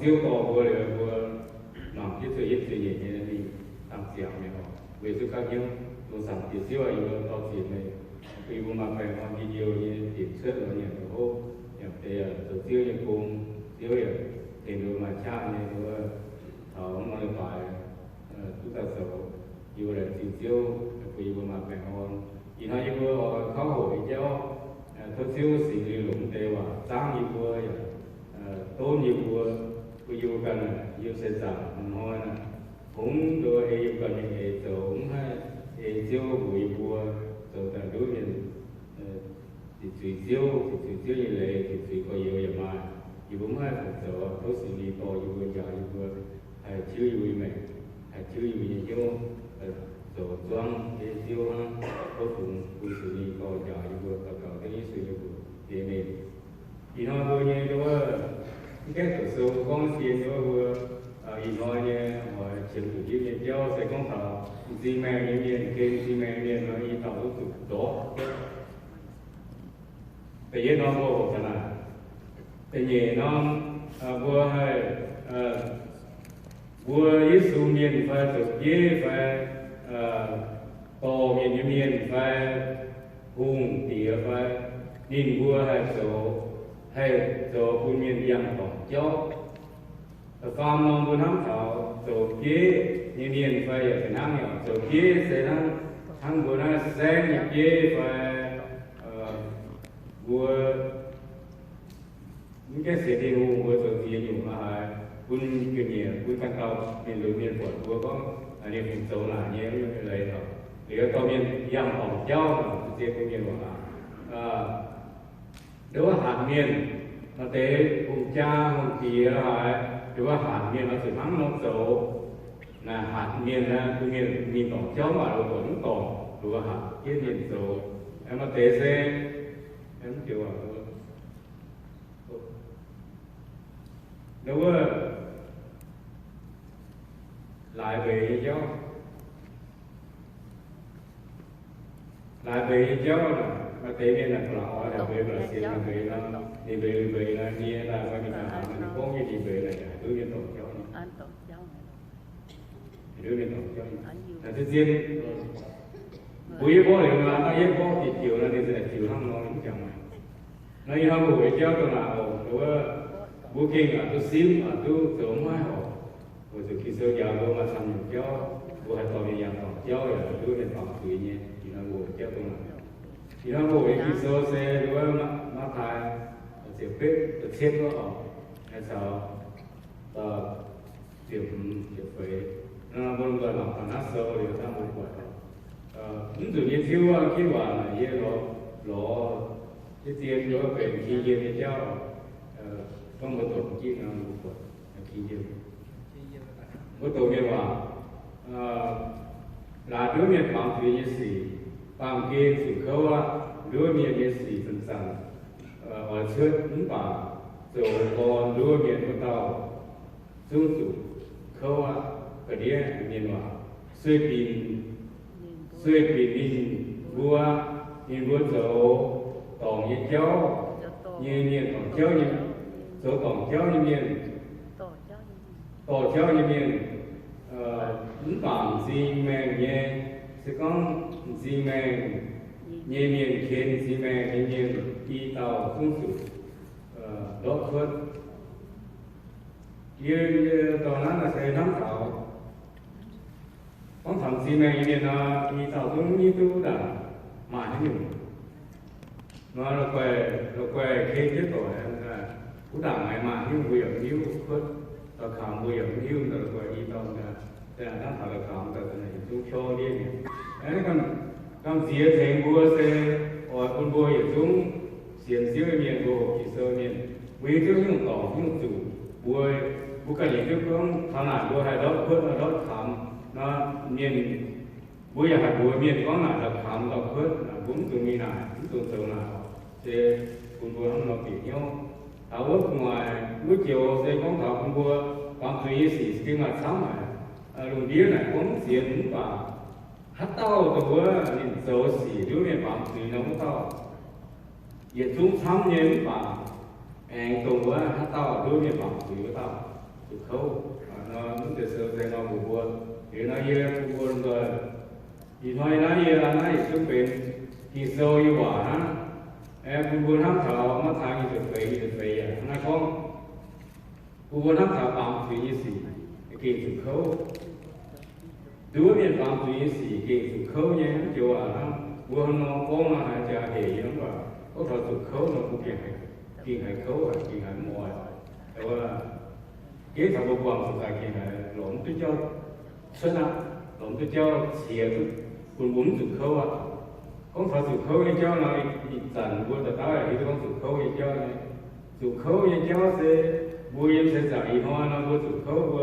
siêu to vừa là vừa làm cái sự ít sự gì như thì làm xẻo này họ về sự khác nhau tôi sản thì siêu là vừa to chuyện này khi mà phải làm cái nhiều như tiền xuất ở nhà của cô nhập thì tổ siêu như cùng siêu là thì người mà cha này vừa họ mà phải chúng ta sợ vừa là tiền siêu vì vừa mà phải ngon thì nó như vừa khó hội cho tôi siêu sự lưu lũng để mà sáng như vừa tối như vừa vừa dù cần yêu sẽ giảm thôi nè cũng đôi hay yêu cần những hệ tổng hay siêu bụi vừa rồi ta đối diện thì tùy siêu như lệ thì tùy có yêu vậy mà thì cũng hay phải sợ đối xử lý to yêu vừa giờ yêu vừa hay chưa yêu mình hay chưa yêu như nhau rồi doang cái siêu có cùng cùng xử lý to giờ yêu vừa tất cả cái sự yêu thì mình thì nó vừa như đó cái tổ số con xin nó vừa ý nói như hỏi chuyện của những nhân giao sẽ không thảo gì mà những nhân kênh gì mà nhân nó ý thảo tụ đó bây giờ nó vô thế nào bây giờ nó vừa hay vừa Giêsu miền phải tục dễ phải to miền phải hùng tỉa phải nhìn vừa hay số quân miền dân tổng cho farm non vừa nắm thảo số kia miền phải ở Việt Nam nhỏ số kia sẽ năng thằng vừa nó sẽ nhập kia phải vừa những cái sự đi hùng vừa số kia dùng là quân kinh nghiệm quân tăng cao miền lưỡi miền quận vừa có niềm hình số là nhé như cái này rồi thì có miền dân tổng cho là sẽ có miền là đối với hạt miền nó tế vùng cha vùng kia là đối với hạt miền nó chỉ thắng một số là hạt miền là cái miền tổng cho mà nó vẫn còn đối với hạt cái miền số em nó tế xe em kiểu là đối với lại về cho mà tế miền là họ là về là xin là về là thì về là nghe là coi như là nó có cái gì về là đối với tổng cho đối với tổng cho là thứ riêng quý bố thì là nó yên bố thì chiều là thì sẽ chiều không nói cũng chẳng nó như không buổi cho tôi là đối bố kinh là tôi xíu mà tôi tưởng mai họ rồi từ khi sơ giờ tôi mà thành cho bố hay tao đi làm tổng cho là tôi phải tổng tùy nhé thì nó buổi cho tôi là thì nó buổi khi sơ xe đối với nó thay sẽ biết được xếp nó ở hay sao điểm về nó vẫn gọi là phản áp sơ để ta một quả những từ như thiếu cái quả là như nó cái tiền đó về khi như thế cho không một tổ chức nào một quả khi như một tổ như quả là đối miền Bắc thì như gì bằng kia sự khâu đối miền như gì phần sản ở trước những bà rồi còn đối miền của tàu dung chủ khâu cái đĩa miền Bắc suy bình nhìn vua dầu tổng như cháu như miền tổng cháu như số tổng cháu như miền tổ cháu như miền những bản gì mà nhé sẽ có gì mà nhé miền khiến gì mà nhé miền đi tàu dung chủ đốt phớt như tàu nó là sẽ nắm tàu con thằng gì mà như nó đi tàu dung như tôi đã mà nó dùng nó là quay khi chết rồi là cũng đã ngày mà nhưng bây giờ nhiều phớt tàu khám bây giờ nhiều là quay đi tàu là nó thảo là khám tàu này chúng cho đi đấy con dĩa thành vua xe ở con vua ở chúng xiên xíu miền vua chỉ sơ miền quý trước những tỏ những chủ vua cái gì trước cũng thằng nào vua hay đó phớt là đó khám nó miền vua giờ hay vua miền có nào là khám là phớt là cũng từ miền này cũng từ nào thì con vua không nói chuyện nhau thảo ước ngoài buổi chiều sẽ có thảo con vua còn tùy gì cái mặt sáng mà lùng đĩa này cũng xiên và hát tao từ bữa nhìn số xỉ đứa miền Bắc tùy nó cũng tao giờ chúng tham nhớ và anh cùng với hát tao đứa miền Bắc tùy với tao tụ khâu nó muốn để sơ sẽ nó bùa thì nó ye bùa rồi thì nói nó ye là nó cũngเป็นที่โซอยู่ว่าbùa năm thảo mà thay được về nó không bùa năm thảo bằng thứ gì cái tụ khâu đối với bằng thứ gì cái tụ khâu nhé chỗ là nó bùa nó có mà hai cha hệ nó mà có thể tụ khâu nó cũng kiện hay khâu hay kiện hay mồiแต่ว่าเกี่ยวกับความสุขใจเกี่ยวกับหลงตัวเจ้าชนะหลงตัวเจ้าเสียทุกคนบุญสุขเขาอ่ะของเขาสุขเขาอย่างเจ้าเราอีจันบัวแต่ตาที่ต้องสุขเขาอย่างเจ้าเนี่ยสุขเขาอย่างเจ้าเสียบัวยังเสียใจน้อยเราบัวสุขเขาบัว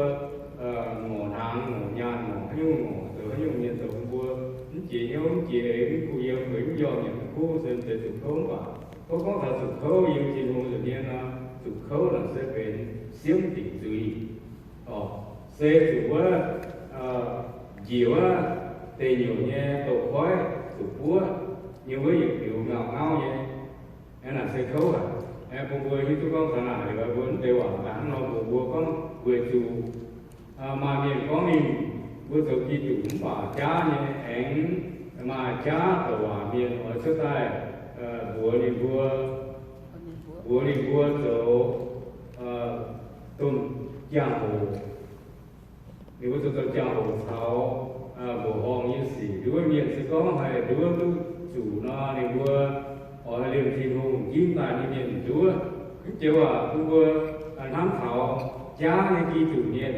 งอทางงอยานงอยุ่งงอตัวยุ่งเย็นตัวบัวchỉ nhau chỉ để cụ yêu người cũng do những cụ sinh từสุขเขาว่าcóเขาสุขเขาอย่างที่มูสุเนี่ยนะสุขเขาlà sẽเป็นเสียงติดจุยsẽ chủว่าnhiều á tây nhiều nhé tổ khói chủ búa như với những kiểu ngào ngao nhé em là sẽ khấu à em cũng vừa như tôi con thằng nào thì vẫn đều ở bán nó vừa con vừa chủ mà miền có mình vừa chủ kỳ chủ cũng bảo cha nhé em mà cha ở miền ở trước đây vừa đi vừa chỗ tôn giang hồ nếu mà tôi giang hồ tháo bộ hòn như xì đứa miệng sẽ có hay đứa chủ nó thì vừa ở liền thiên hùng kim tài như miệng đứa chứ là vừa nắm tháo giá như kỳ chủ niên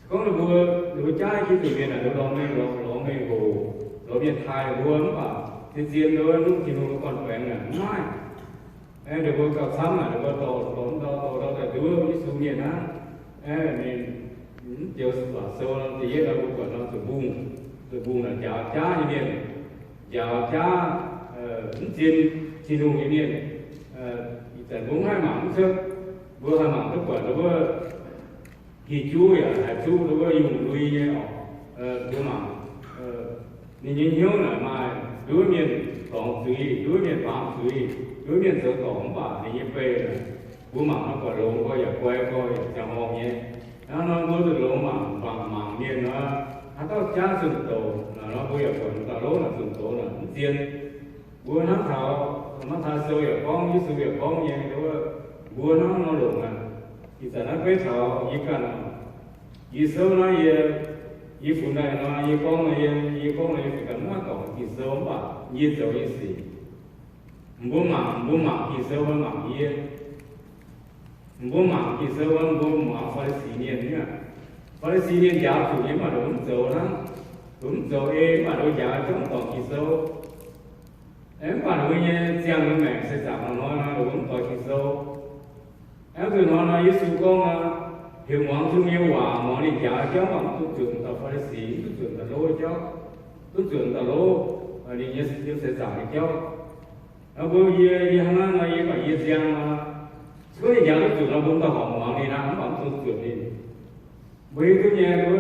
có là vừa trái kỳ chủ niên là nó lo ngay hồ lo miền Thái vừa mà thì riêng nữa lúc thiên hùng còn quen là ngay em được vừa gặp sắm là được vừa tổ đó là đứa với số niên á nên chiều sâu thì là một quả nó từ buông là chào cha như này chào cha trên hùng như này tại bốn hai mảng trước vừa hai mảng tất quả nó vừa thì chú hai chú nó vừa dùng đuôi nhé đứa mảng nên nhớ là mà đối miền còn tùy đối miền bám tùy đối miền sở tổng và thì như về là bố mảng nó quả lông coi quay coi chào hòm nhé nó mới được lỗ bằng mảng miền nó tao cha sừng tổ là nó bây giờ còn tao lỗ là sừng tổ là tiền bữa nó thảo sôi ở con như sôi ở con nhé đó bữa nó lủng à thì giờ nó cái thảo như cả như sâu nó như phụ này nó như con này phải cần nó còn thì sâu mà như sâu như gì bố mảng thì sâu hơn mảng như bố mảng thì sâu hơn bố mảng phải xí niên nhá phải xí niên giáo chủ nhưng mà đúng dấu mà đối giáo trong tổng thì sâu em bạn ơi nhé giang với mẹ sẽ giảm nó nói đúng tổng thì sâu em từ nó nói Giêsu con hiểu mong thương yêu hòa mong đi giáo cho mà tôi tưởng ta phải xí tôi tưởng ta lôi cho tôi tưởng ta lô đi nhé sẽ giảm cho bây giờ hàng ngày mà giờ giang mà có gì giáo tôi nó cũng ta học mong đi nào mà tôi tưởng đi bây giờ nhà tôi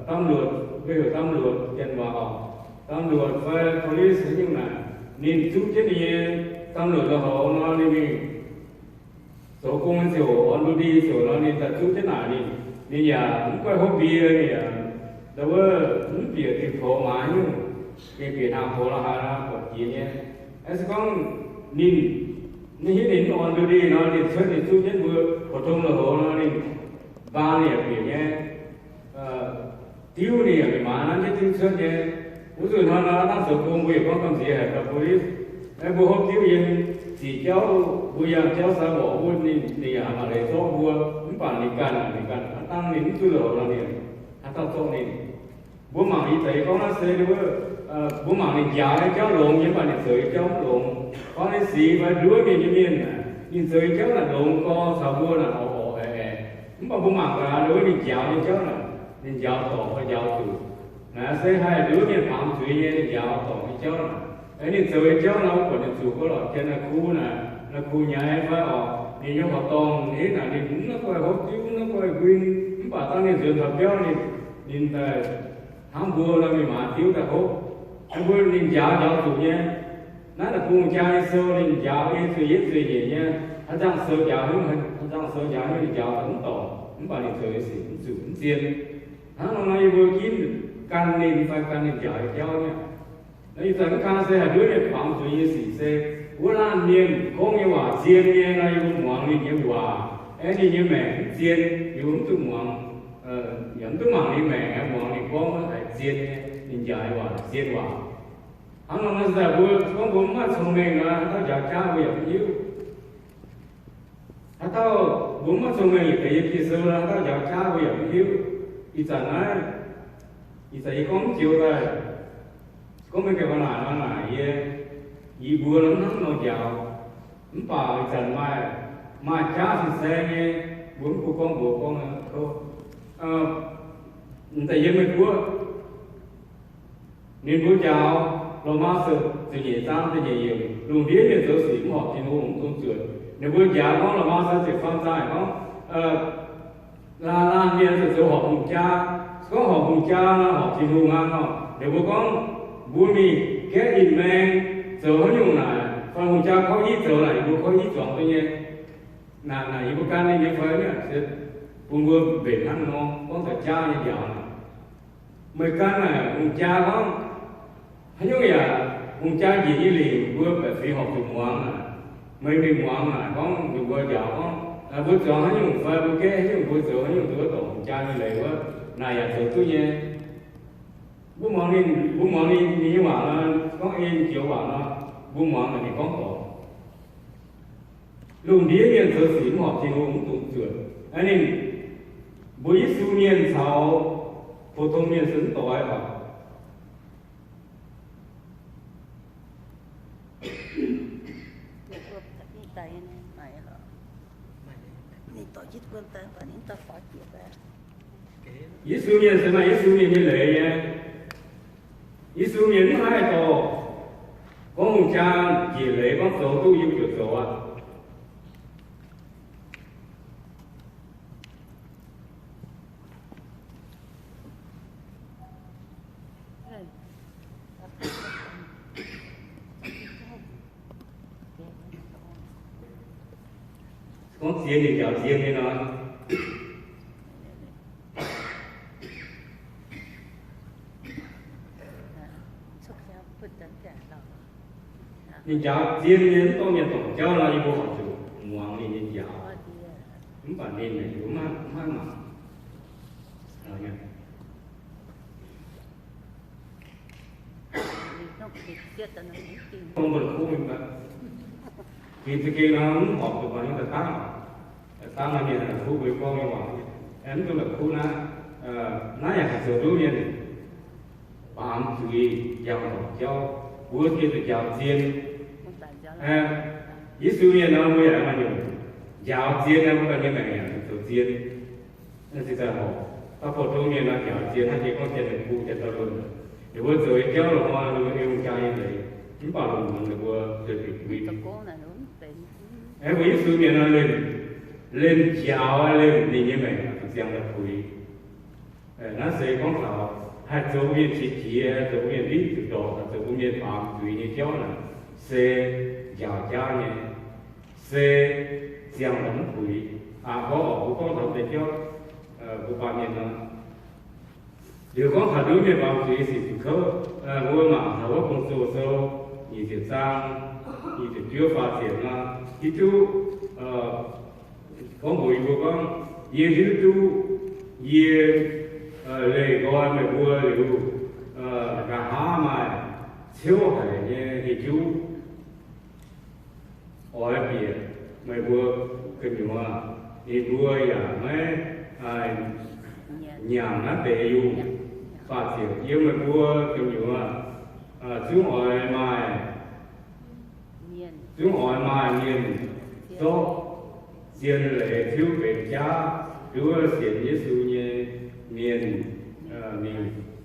tâm luật bây giờ tâm luật chân vào tâm luật phải police như này nên chú chết đi tâm luật là họ nó đi số công số on đi số nó nên ta chú chết nào đi nên nhà cũng phải học bia đi đâu có cũng bia thì phổ mãi nhưng cái bia nào phổ là hai là một gì nhé em sẽ có nên đến on đi nó nên xuất thì chú chết vừa phổ thông là họ nó nên ba này bia nhé tiêu này phải mà nó nhất tiêu xuất nhé ví dụ nó đang sử dụng việc có công gì hết là police em bố hộp tiêu gì chỉ cháu bây giờ cháu sao bỏ vui thì mà để cho vua cũng phải đi cần tăng đến tư lộ là điểm tao cho nên bố mà đi thấy có nó sẽ đúng bố mà đi giáo cháu lộn nhưng mà đi sưởi cháu lộn có cái gì phải đuổi về như miền này đi sưởi cháu là lộn co sao vua là họ cũng mà bố mà là đối đi giáo như cháu là nên giáo tổ phải giáo chủ là sẽ hai đứa miền phạm thủy như giáo tổ như cháu là ấy nên sưởi cháu nó còn chủ có loại trên là khu là khu nhà em phải thì trong họ toàn thế là thì cũng nó coi hốt chiếu nó coi quyên cũng bà ta nên dựa thật cháu nên tháng vua là mình mà thiếu ta hốt tháng vua nên giáo chủ nhé nó là khu cha sơ nên giáo ấy sự gì nhé 他这样说假，他这样说假，因为假很懂，你把你推是主见，他那一波金干练phải干练假教呢，那一阵看谁还对你帮助也是谁，我那年讲嘅話，見嘅那有忙你嘅話，你嘅名見有都忙，人都忙你名嘅忙你講係見嘅，人家嘅話見話，他那時候我乜聰明啊，他假假會有要。atau rumah sungai itu yang kisah atau jauh yang hiu di sana itu ikon jauh dah, kau mungkin mana ye ibu orang nak jauh, empat di sana macam sesuatu bukan kau, entah yang mana nên bố cháu lo má sự từ nhẹ sang từ nhẹ nhiều luôn biết được số sĩ họ thì nó cũng không chữa nếu bố cháu có lo má sự thì phong sai có là nhiên từ số họ cùng cha có họ cùng cha họ thì luôn ăn họ nếu bố có bố mi cái in men giờ họ dùng này phần cùng cha có ít giờ này bố có ít chọn tự nhiên là bố can nên như vậy nữa sẽ cùng bố về ăn nó có thể cha như vậy mấy can này cùng cha có như vậy cùng cha gì liền vừa phải phi học từ ngoan à mấy mình ngoan à có được vừa giàu có vừa chọn hay dùng phải vừa cái hay vừa chọn hay dùng vừa cùng cha như vậy quá này là từ tôi nhé bố mong đi như mà nó có em kiểu bảo nó bố mong là thì có cổ luôn biết miền sơ sĩ học thì cũng tụng chuẩn anh em với số miền sau phổ thông miền sấn tối bảo Yesu miền什么？Yesu miền như lệ nha. Yesu miền hai tổ, có một cha chỉ lệ có số tu yêu kiểu số à. Có riêng thì kéo riêng như nó. Nhìn cháu riêng đến tôi nhận tổng cháu là như bộ học chủ ngoan đi nhìn cháu cũng phải nên này cũng mang mà rồi nha không được khu mình vậy vì cái kia nó học được vào những cái tăng là như là khu với con như vậy em tôi là khu nó là hạt sữa đối nhiên bám tùy giàu cháu vừa kia từ giàu riêng Yesu miền nó mới là bao nhiêu giáo chiến nó có những cái tổ chiến nó chỉ là họ ta phổ thông miền nó giáo chiến hay chỉ có tiền để phụ tiền tao luôn để vừa rồi kéo là hoa luôn yêu trai như vậy chúng bảo luôn là vừa rồi bị em với Yesu miền nó lên giáo lên thì như vậy rằng là quý nó sẽ có khảo hai chỗ miền chỉ chỗ miền ít từ đó chỗ miền bám tùy như kéo là sẽ giàu cha nhé sẽ giàu lắm quý có thật để cho của bạn nhìn nó điều có thật đối với bạn quý thì khớ mua mà thấu công số số như thế sang như thế chưa phát triển là thì chú có một vụ con nhiều thứ chú nhiều lời gọi mà mua liệu cả há mà thiếu phải như thì chú hỏi biệt mày vừa cái gì mà đi đuôi à mấy nhà nó để dùng phát triển yêu mày vừa cái gì mà chú hỏi mày nhìn số tiền lệ thiếu về cha đua tiền Giêsu như miền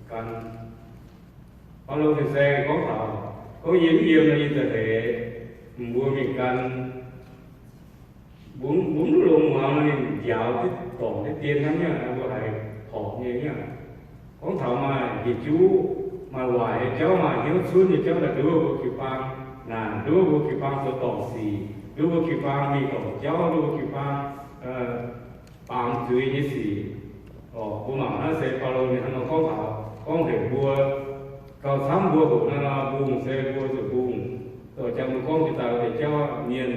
căn bao lâu thì xe có thảo có diễn nhiều là như thế mua miền căn bốn luôn mà mình dạo cái tổng cái tiền lắm nha vừa hay họ như nhá có thảo mà thì chú mà hoài cháu mà nhớ xuống thì cháu là đứa của kỳ bang là đứa của kỳ bang số tổng gì 如果去帮你搞教，如果去帮助一些不嘛那些巴罗尼他们讲起บัวเขาทำบัวผมนั่นละบุ้งเสบัวสุบุ้งต่อจากมันก้องที่ตาแต่เจ้าเนียน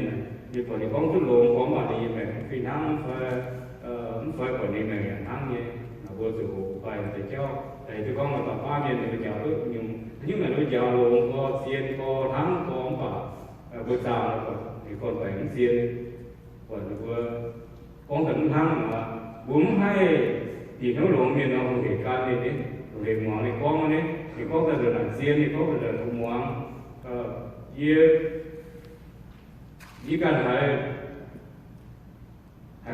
มีผลที่ก้องทุลงก้องมาดีแม่พี่น้ำไฟผลนี้แม่น้ำเนี่ยบัวสุไปแต่เจ้าแต่ที่ก้องมาต่อป้าเนียนแต่เจ้าก็ยังnhưng mà nó giàu lộn có xiên có thắng có ông bà bữa sau là còn phải xiên còn vừa con thằng thắng mà bốn hay thì nó lộn miền nó không thể can đi đấy không thể mò này con đấy thì có cái là xiên thì có cái là không mò chỉ cần phải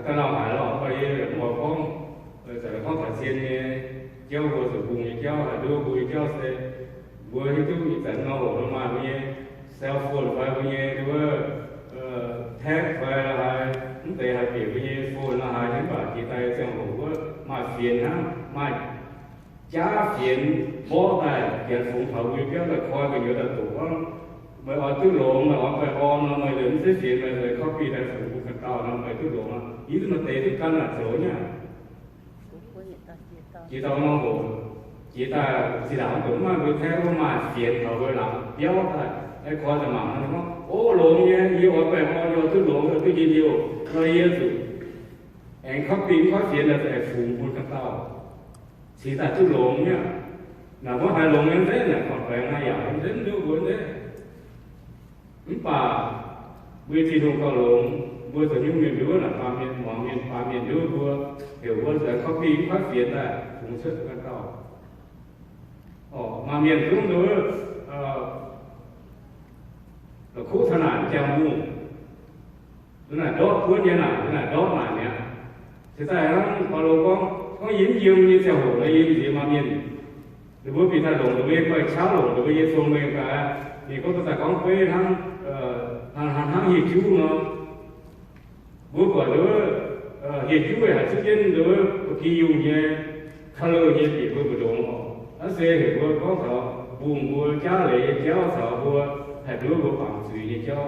cái nào phải là phải mò con rồi sẽ có phải xiên cháu vừa sử dụng cháu là đưa bùi cháu sẽ vừa itu kita ngầu rumah punya cell phone phải punya dua tag phải là hai chúng ta hay bị punya phone là hai chúng ta chỉ tay xem hồ mà phiền ha mà trả phiền bỏ tay phiền phụng thầu như cái là coi cái nhiều là tủ mà ở tứ lộn mà ở phải on mà đến sẽ phiền mà rồi copy tay phụng cũng cần tao nó phải tứ lộn ý mà tệ thì căn là số nha chỉ tao nó hồ chỉ ta chỉ đạo cũng mà người theo mà phiền thầu với làm béo ta cái coi là mà nó ô lộn nha nhiều ở bên họ nhiều thứ lộn rồi cái gì nhiều rồi yêu rồi anh khóc tim khóc phiền là phải phụ một cái tao chỉ ta thứ lộn nha là có hai lộn như thế là còn phải hai dạng đến nước vốn đấy bà bây thì không có lộn bây giờ những miền đứa là ba miền đứa vừa hiểu vừa sẽ khóc tim khóc phiền là cũng rất là cao mà miền trung nữa là khu thân ảnh chào mừng tức là đốt cuốn như nào tức là đốt mà nhé thế tại nó có lô có yếm dương như theo hồ là yếm gì mà miền rồi bữa bị ta lồng rồi bây quay cháo lồng rồi bây giờ xuống mình cả thì có tất cả con quê hàng hiệp chú nó bữa quả nữa hiệp chú về hạt chiên nữa khi dùng như color như thì bữa bữa đúng nó sẽ hiểu bữa có thọ buồn bữa cháo lệ cháo thọ bữa hay bữa bữa bằng suy như cho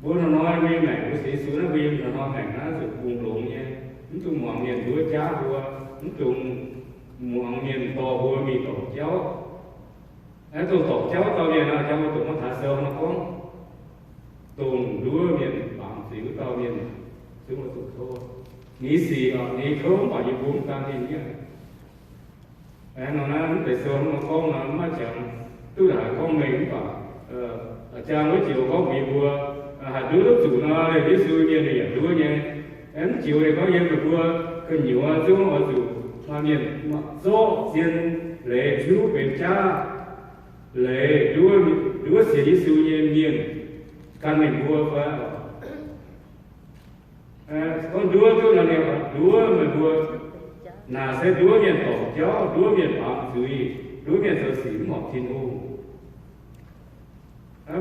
bữa nó nói với mẹ bữa sĩ xuống nó viêm nó nói mẹ nó sự buồn lộn nha chúng tôi mòn miền bữa cháo bữa chúng tôi mòn miền to bữa mì tổ cháo ấy tôi tổ cháo tao miền nào cho tụi nó thả sâu nó có tùng đũa miền bằng xíu tao miền xuống một tụi thôi nghĩ gì nghĩ không bao nhiêu buồn tan thì nhá nó nói để sớm nó con nó mà chẳng tức là con mình bảo cha mới chịu có bị bùa hạt đứa lúc chủ nó để biết xưa như này đứa nha em chịu để có em được bùa cần nhiều xuống ở chủ mà miền do tiền lệ chú bên cha lệ đứa sẽ đi xưa như miền căn mình bùa phải con đứa tôi là điều đứa mà bùa là sẽ đứa miền tổ cháu đứa miền bám dưới đứa miền sở sĩ một thiên u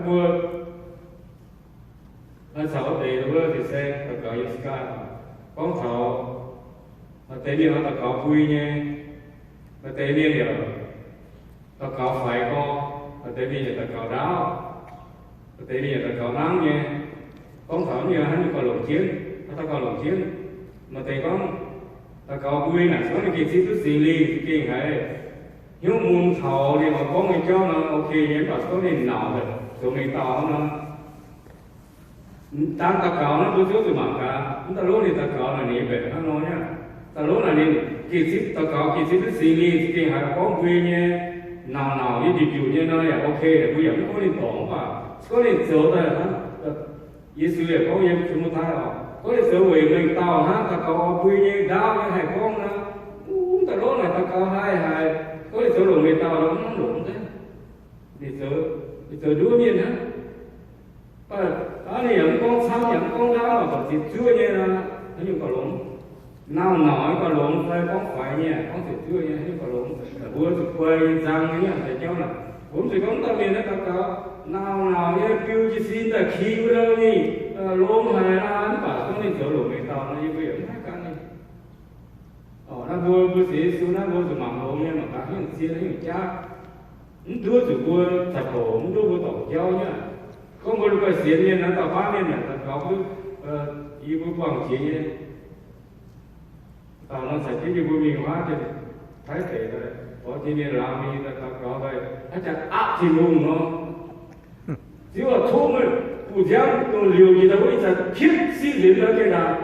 vừa sáu thì vừa thì sẽ tập cáo Yesca con sáu tế liên tập cáo vui nhé tế liên giờ tập cáo phải co tế liên tập cáo đáo tế liên tập cáo nắng nhé con sáu như hắn có lồng chiến ta có lồng chiến mà tế con ta có vui là số này kia thứ xử lý kia hay nếu muốn thầu thì mà có người cho nó ok nhé và số này nào rồi số này to nó ta có nó bữa trước từ mà cả ta lúc này ta có là nhẹ về nó nói nhá ta lúc này đi kia ta có kia thứ xử lý kia hay có vui nhé nào như dịch vụ như nó là ok để bây giờ nó có nên tổng và có nên sửa ra hả Giêsu là có em chúng ta rồi có thể sửa quyền mình tao ha ta có quy như đau như hai con nó ta lúc này ta có hai có thể sửa luồng người tao nó luồng thế thì sửa đua miền á đó thì những con sao những con đau mà còn chỉ chưa như là nó như còn luồng nào nói còn luồng phải con phải nha con chỉ chưa nha như còn luồng vừa thì quay răng nhá để cho là cũng chỉ có ta miền đó ta có nào như kêu chỉ xin ta khi đâu đi luôn hay là anh bảo con đi sửa luồng người tao nó như vậy cũng khác cái này nó vừa sĩ xuống nó vừa từ mỏng luôn nha mà cả những xin những cha đứa từ vừa thật khổ đứa vừa tổ giao nhá có một cái xiên như nó tạo phá nên là có cái ý của quảng trị như tạo nó sẽ chỉ của mình hóa thì thái thể rồi có chỉ nên làm đi là có vậy nó chẳng áp thì luôn nó chỉ là thu mới cụ thể nó liều gì đâu ấy chẳng thiết xin đến đó cái nào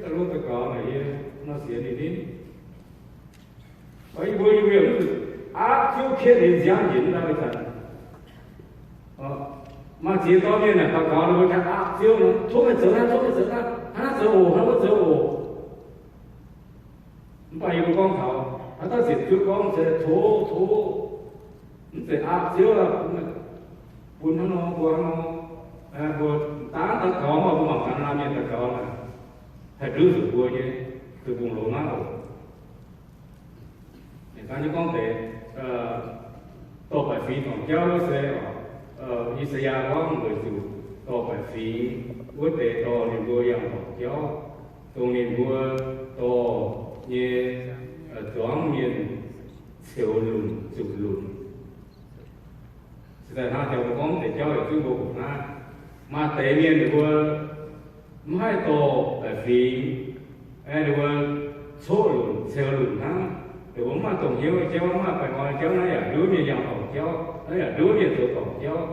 ta lúc ta có này nó xiên đi đi bởi vì việc áp thiếu thiết thì giang dính ra cái thằng mà chỉ to như này có nó cái áp thiếu nó thuốc cái sữa ra hắn sữa ổ nó có sữa ổ bây giờ con thảo hắn ta sẽ trước con sẽ thố nó sẽ áp thiếu là buồn nó buồn nó buồn tá ta có mà buồn mà làm như ta có là phải rửa rửa buồn như từ vùng lỗ má rồi ta như con thể tổ bài phí còn cháu nó sẽ Isaiah có người chủ tổ bài phí quốc tế tổ niềm vui yang còn cháu tổ niềm vui tổ như toán miền siêu lùn chụp lùn sẽ là theo con thể cháu ở trung bộ của ta mà tế miền được vừa hai tổ bài phí được vừa số lùn siêu lùn ha rồi mà tổng hiếu cháu mà phải nói cháu nó là đứa như nhau tổng cháu nó là đứa như tuổi tổng cháu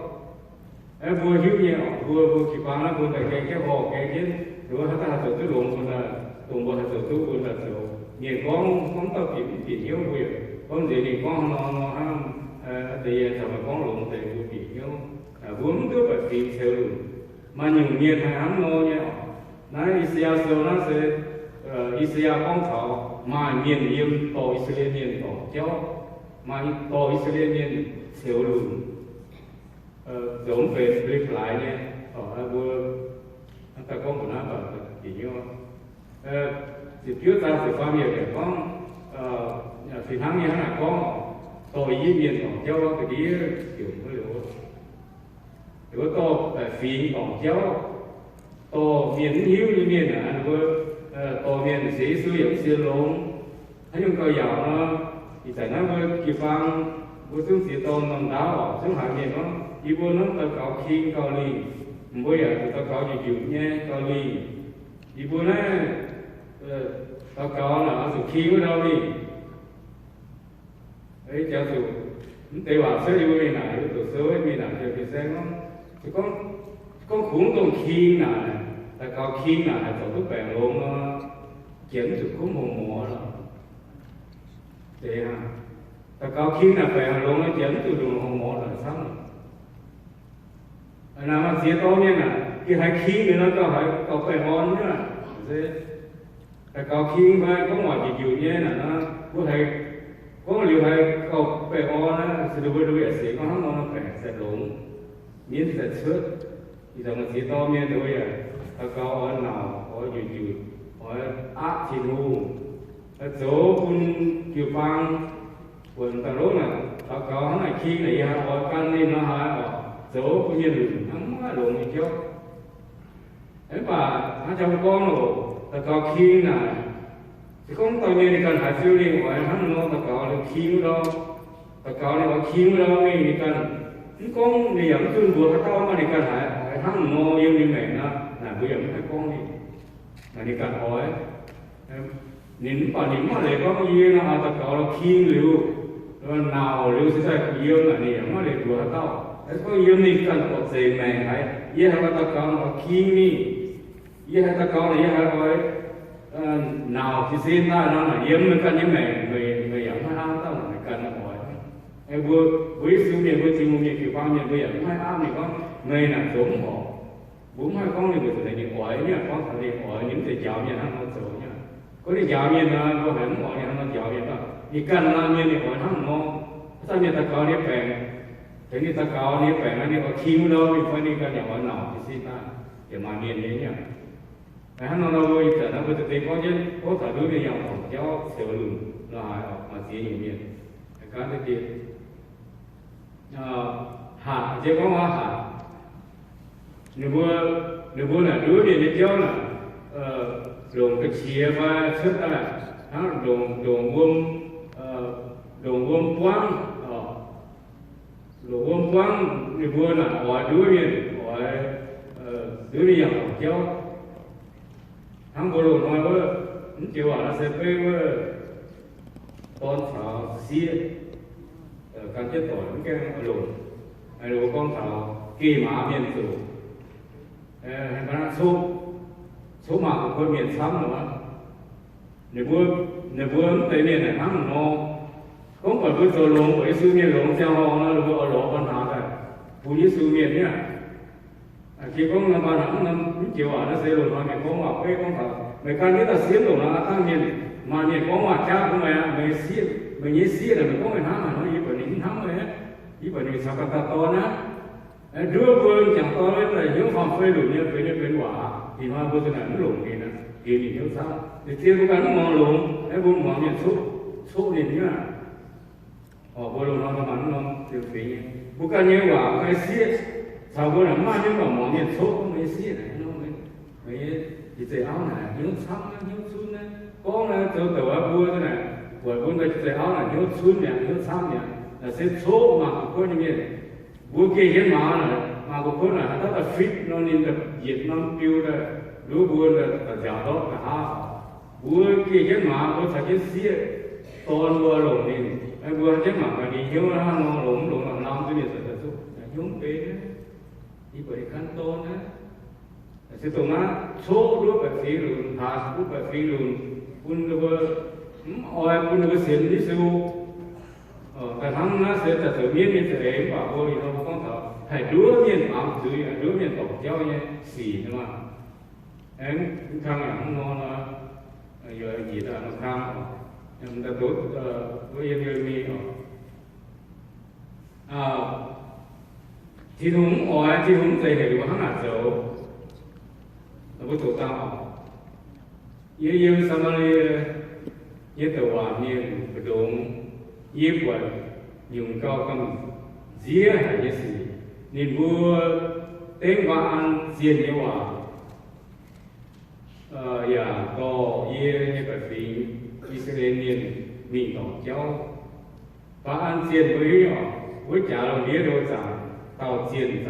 vừa hiếu nhiều vừa chỉ quan nó vừa phải cái hồ cái chứ rồi hắn ta tự tự luận là tụng bộ tự tự luận là tự nhiều con tao chỉ hiếu vừa con gì thì con nó ham thì sao mà con luận thì vừa chỉ hiếu vốn cứ phải tìm theo luận mà những miền hay hắn nó nhé nó Isaiah sâu nó sẽ Isaiah con thọ mà miền yên tổ Israel miền tổ cháu mà tổ Israel miền siêu lùn giống về clip lại nhé ở vừa ta có một năm bảo chỉ như thì trước ta phải phát biểu để con thì tháng như thế nào con tổ ý miền tổ cháu cái đi kiểu mới được rồi tổ phí tổ cháu tổ miền hiếu như miền là vừa tổ miền sĩ sử dụng siêu lông thấy những câu giàu nó thì tại nó với kỳ phang với chúng sĩ tôn nằm đá ở chúng hạ miền nó chỉ vô nó ta có khi cao ly bây giờ ta có gì chịu nhé cao ly chỉ vô nó ta có là sự khí ở đâu đi ấy cho dù tế bào sẽ đi bên này từ sớm bên này thì xem nó thì con khủng tông khí này ta có khí này tổ chức bèn luôn nó kiếm được cũng mùa rồi thế ha ta có khí là bèn luôn nó kiếm từ đường mùa là xong nào mà xía to như này cái hai khí nữa nó có phải ngon nữa thế ta có khí mà có ngoài gì nhiều như là nó có thể có liều hay có phải ngon á sẽ đối với sẽ có nó phải sẽ đúng miễn sẽ trước thì rằng là xía to như đối à ta có ở nào có nhiều ở áp thì luôn ở chỗ kun kiều phang quần ta lúc là ta có này khí này ha ở căn nên nó ha chỗ cũng như là nắng quá luôn như trước ấy bà hắn trong con rồi ta có khí này thì không tao như cần phải siêu đi ngoài hắn nó ta có được khí đó ta có được khí đó mình cần con thì giống như vừa tao mà thì cần phải hắn nó yêu như mẹ nó là bây giờ phải con đi mà đi cần hỏi nín mà để có gì nó ta có được khí liều nào liều sẽ phải yêu là niệm mà để vừa tao có yêu ni cần có gì mẹ hay ye hay ta có khí ni ye hay ta có là ye hay hỏi nào thì xin ta nó là yếm mình cần như mẹ người养hai am tao là cần hỏi em vừa với sự nghiệp với sự nghiệp kiểu bao nhiêu bây giờ hai am này con người là giống họ bốn hai con thì người này hỏi nhá con phải đi hỏi những thầy giáo như hắn nó chỗ nhá có thầy giáo như nó có hẳn hỏi như hắn nó giáo như đó thì cần làm như này hỏi hắn nó sao như ta có đi bèn thế như ta có đi bèn nó đi có thiếu đâu thì phải đi cần nhà hỏi nào thì xin ta để mà miền đấy nhá hắn nó vui trở nó với thực tế có thể đối với nhauของเจ้าเสียวลืมเราหายออกมาเสียอยู่เนี่ยการที่ดีหาเจ้าว่าหาหนูlà đối với những cháu là dùng cái chia và sức là nó dùng quân quang rồi hôm quang thì vừa là ở đối miền ở đối miền ở kéo hàng bộ đội nói với chiều là sẽ về với con thảo xía căn chết tội những cái lùn rồi con thảo kỳ mã miền chủ hay là số mà của con miền sắm nữa nếu vừa tới miền này thắng nó không phải với số lồng với sư miền lồng theo họ nó vừa ở lỗ con thảo này phụ nữ sư miền nhá khi con làm bạn nó chiều nó sẽ lùn mà con ngọc với con thảo mấy cái người ta xiên lồng là ta miền mà miền con ngọc cha của mày xiên mình nhớ xia là mình có người thắng mà nó như vậy mình thắng rồi á, như vậy mình sao ta to á, đưa vương chẳng to lên là những phòng phê lùn như vậy như quả thì hoa vương này nó lùn gì nè, thì mình hiểu sao? Thì tiêu cái nó mòn lùn, cái vương mòn miền số liền nhá, vương lùn nó bắn nó tiêu phí, bữa cái như quả cái xia, sau bữa là mang những quả mòn miền số có mấy xia này nó mấy thì dây áo này những sắm những xuân này, có này từ từ vua thế này. Bởi vốn đây chúng ta áo là nhớ xuân nhỉ, nhớ sáng nhỉ, là sẽ số mà có những cái vua kia hiến mà có là rất là fit nó nên là Việt Nam kêu là đối vua là giả đó là ha vua kia hiến có thể cái xía toàn vua lồng nên vua hiến mà đi hiếu nó lồng làm năm cái gì là số hiếu bế đi bởi căn tôn á sẽ tụi nó số đối với phí luôn thà đối với phí luôn quân vua ôi quân cái xin đi sư cái thằng nó sẽ là tự nhiên như thế và ôi nó không thể phải đứa miền ẩm dưới đứa miền tổ theo như xì nữa mà em thằng này nó giờ gì là nó tham em đã tốt với yên mi thì không dạy hiểu hắn là dấu nó có tổ tao yêu sao mà nhất là hòa miền của đông yêu quần dùng cao cầm dĩa hay cái gì nên vua tên và ăn diên như hòa có yêu như cái phí Israel mình tổng cháu và ăn diên với trả lời nghĩa đôi rằng tàu diên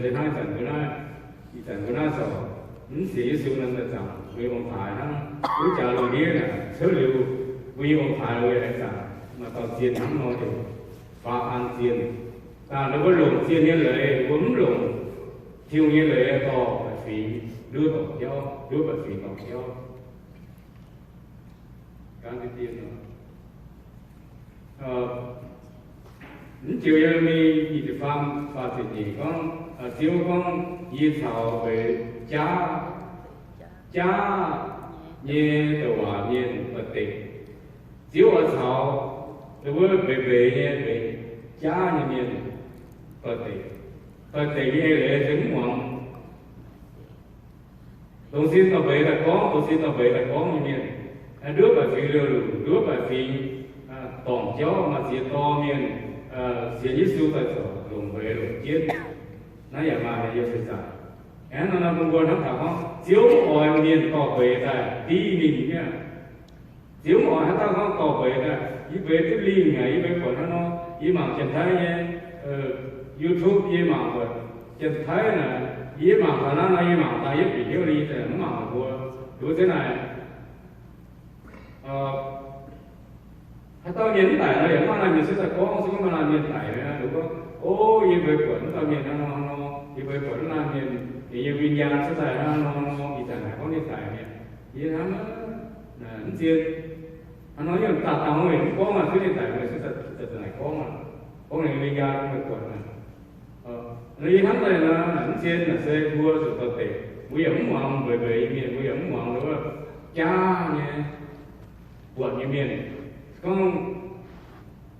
tới hai trận của nó rồi những gì sự năng là rằng vì ông phải nó với trả lời nghĩa là số liệu vì ông phải lời là rằng mà tàu diên thắng nói được và ăn diên ta nó có lồng diên như lời vốn lồng thiêu như lời to phải phí đưa tổng cháu đưa phải phí tổng cháu cái tiền nữa những chiều giờ mình đi từ farm và từ gì con chiều con đi thảo về cha như từ hòa miền bờ tây chiều ở thảo từ về như cha như miền bờ tây như lệ đứng ngoằng đầu tiên tao về là có như miền đứa bà phi đứa bà phi tổng cháu mà chỉ to miền sẽ như siêu tài trợ dùng về rồi chiến nó giả mà là yêu thực tại nó cũng còn thắc không chiếu mọi miền tỏ về là đi mình nhá chiếu mọi hắn ta không tỏ về là ý về tiếp liên ngày ý về của nó ý mạng chân thái nhé YouTube ý mạng của chân thái là ý mạng khả năng là ý mạng ta ý bị hiếu đi thì nó mạng của đối thế này tao nhìn tại nó hiện mà mình sẽ là có mà làm hiện tại đúng không? Ô như vậy quẩn tao nhìn nó như vậy quẩn làm nhìn thì như viên gian sẽ tại nó thì tại này có hiện tại này thì nó là nó chiên nó nói như tao mình có mà thứ hiện tại mình sẽ tại này có này viên gian cũng được quẩn này lý hắn đây là nó chiên là xe vua rồi tao tệ nguy hiểm hoàng về miền nguy hiểm hoàng đúng không? Cha nhé quẩn như miền con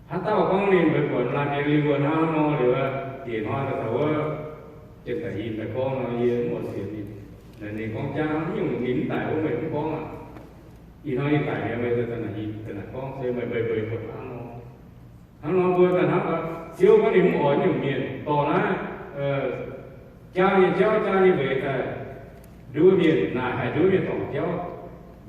hắn tao con liền với quần làm cái liên quan nó được tiền hoa là thấu trên cái gì phải con nó gì một chuyện gì là này con cha nhưng nín tại của mình cũng có mà thì nó hiện tại này bây giờ là gì là con sẽ mày bày quần hắn nó vừa là hắn siêu có điểm ổn nhiều miền tỏ nó cha như vậy là đứa miền là hai đứa miền tổng cháu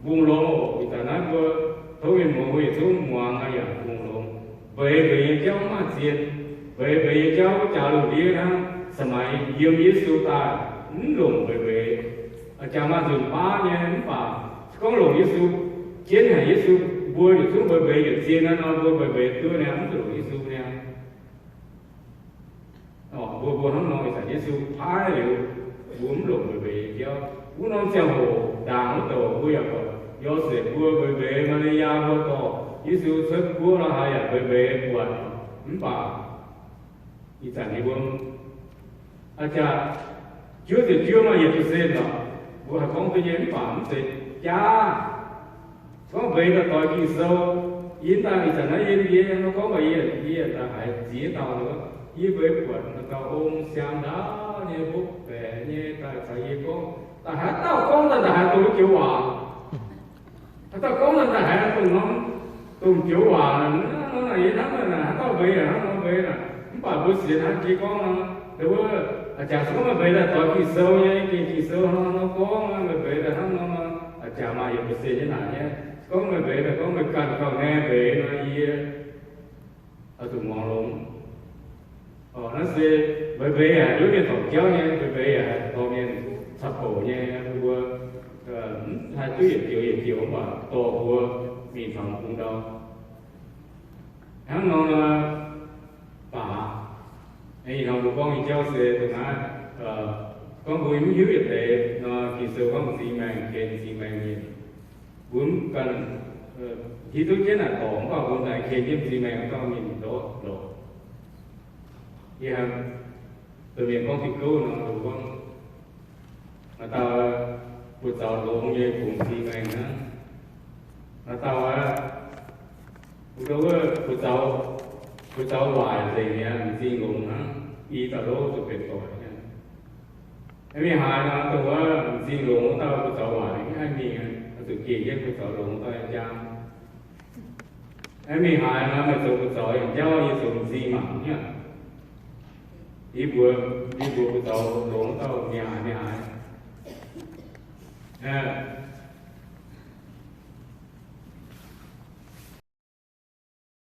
vùng lỗ thì ta nói vừa thôi mình mua về xuống mua ngay ở vùng lồng về cháu mà tiền về cháu trả lời đi ha samayi yêu Giêsu ta lùng về cha mà dùng ba nhé và con lùng Giêsu chiến hay Giêsu vua được xuống về được chiến nó vua về tôi này không được Giêsu này vua không nói là Giêsu phá liệu vua lùng về cho vua nói theo hồ đảng tổ vua nhập do sẽ vua về Maria vua tổ Giêsu xuất vua là hay về quần vàอีสานนี่ว่าอาจารย์chưa thì chưa mà hiện thực đó vừa không có những phạm thì cha có về là tội kỳ sâu yên ta thì chẳng nói yên gì nó có mà yên là phải chỉ tao nữa yên với quần nó tao ôm xem đó như bút về như ta phải yên con ta hãy tao con là ta hãy tôi chịu hòa tao con là ta hãy tụi chịu hòa nó là gì lắm là tao về là nó về là bà bố sĩ hắn chỉ có đúng không? Chả số mà về là tội kỳ sâu nhé, kỳ sâu nó có mà về là nó chả mà hiểu bố sĩ như nào nhé, có mà về là có mà cần còn nghe về nó gì ở tụi mòn luôn, nó sẽ về đối với tổng giáo nhé, về tổng nhân sắp cổ nhé, vừa hai túi hiện kiểu mà tổ vừa bị phòng cũng đâu, hắn nó bà ấy nó một con cháu sẽ từ nãy con vui muốn hiểu được để nó kỳ sâu con gì mình muốn cần khi tôi chết là tổng vào con này khi kiếm gì mình con mình đổ thì từ miệng con thì cứu nó đủ con mà tao buổi chiều luôn như cùng gì mình nữa mà tao buổi cháu hoài gì nha, gì ngùng hả? Y tao đố tụi biệt tội nha. Em bị hại nó tụi gì ngùng tao buổi cháu hoài cái gì tụi kia cái buổi cháu ngùng tao em chăm. Em bị hại nó mà tụi buổi cháu em cháu như tụi gì mà nha. Đi buổi cháu ngùng tao nhà hại.